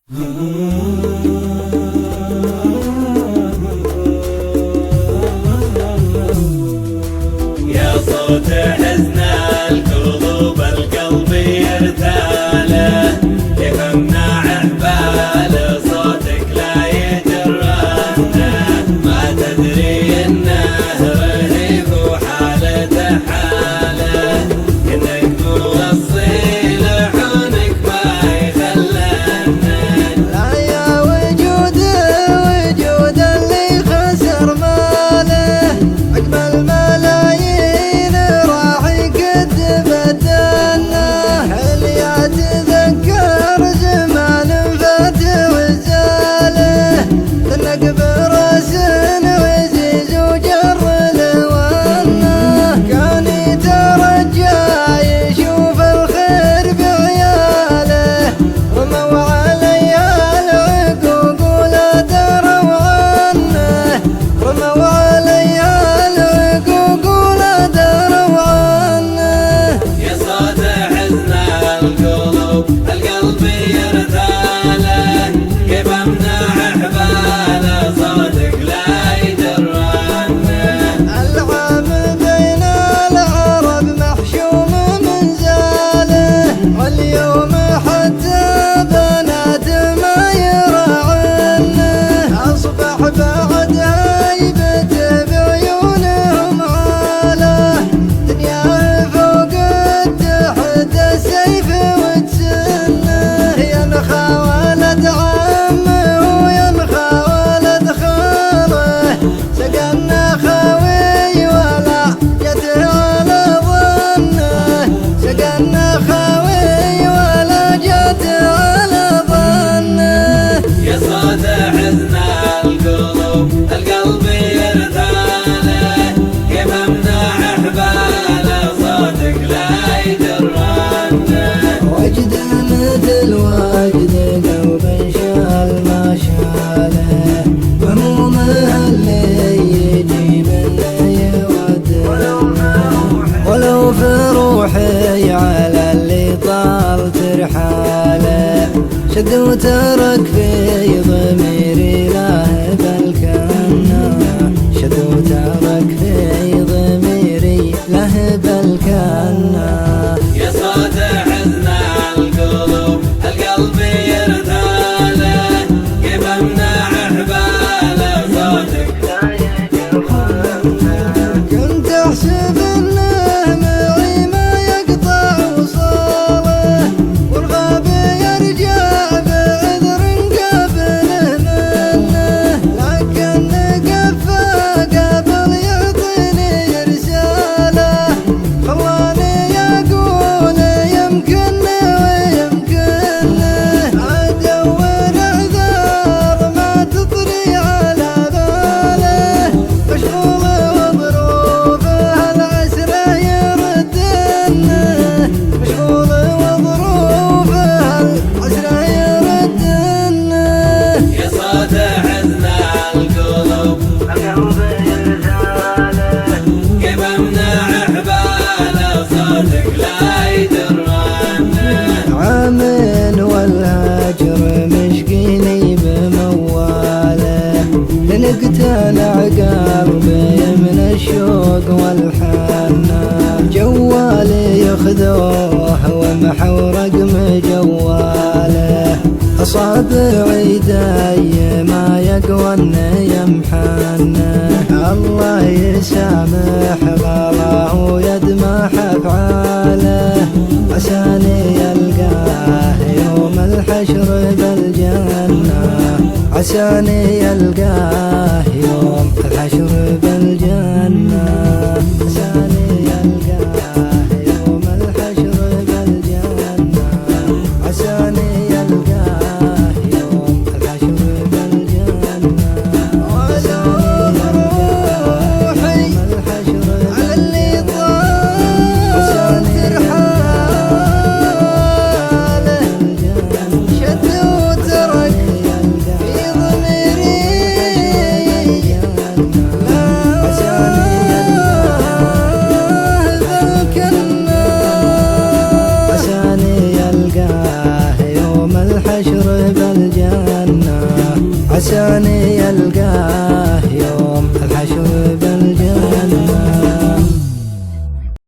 يا صوت حزن القلوب القلب يرتاله يفهمنا عبال صوتك لا يجرنا ما تدري انه رهيب وحالته حاله انك موصي لحونك ما يخلنا لا يا وجود اللي خسر ماله عقب الملايين راح يكذب الدنه هل يتذكر زمان فات وزاله تنق براس وزيز وجر لونه كان يترجى يشوف الخير بعياله رموا عليها العقوق ولا دروا عنه رموا عليها العقوق ولا دروا عنه يا صوت حزن القلوب القلب يرتاله كيف امنع احباله صوتك لا يدرانه العام بين العرب محشوم من زاله واليوم حتى بنات ما يراعنه اصبح بعد هيبته بعيونهم عاله دنياه فوق تحت السيف وتسنه ينخى ولد عمه وينخى ولد خاله سقنا خاوي ولا جت على ظنه سقنا خاوي ولا جت على ظنه يا صوت حزن القلوب القلب يرتاله كيف امنع احباله صوتك لا يدرانه وجد مثل وجد قلب شال ما شاله همومه اللي يجي منه يودع ولو في روحي على اللي طال ترحاله شد وترك في ضميري لاهب الكنه شد وترك في ضميري لاهب الكنه يا صوت حزن القلوب القلب يرتاله كيف امنع احباله صوتك لا يدرانه كنت احسب انه معي ما يقطع وصاله والغاب يرجع بعذر قبله منه لكن قفا قبل يعطيني رساله خلاني اقول يمكن ويمكن ادور اعذار ما تطري على باله مشغول وظروفه العسره يردنه مشغول وظروفه العسره يردنه يا صوت حزن القلوب القلب يرتاله كيف امنع احباله صوتك لا يدرانه عامل والهجر مشقيني بمواله لنقتنع قلبي من الشوق والحنه جوالي ياخذوه ومحو رقم جواله اصابعي داي ما يقوى انه يمحنه الله يسامح غلاه ويدمح افعاله عساني يلقاه يوم الحشر بالجنه عساني يلقاه يوم الحشر بالجنه عساني يلقاه يوم الحشر بالجنه عساني يلقاه يوم الحشر بالجنه ولو روحي على اللي طال ترحاله شد وترك في ضميري لا بشره بالجنة عساني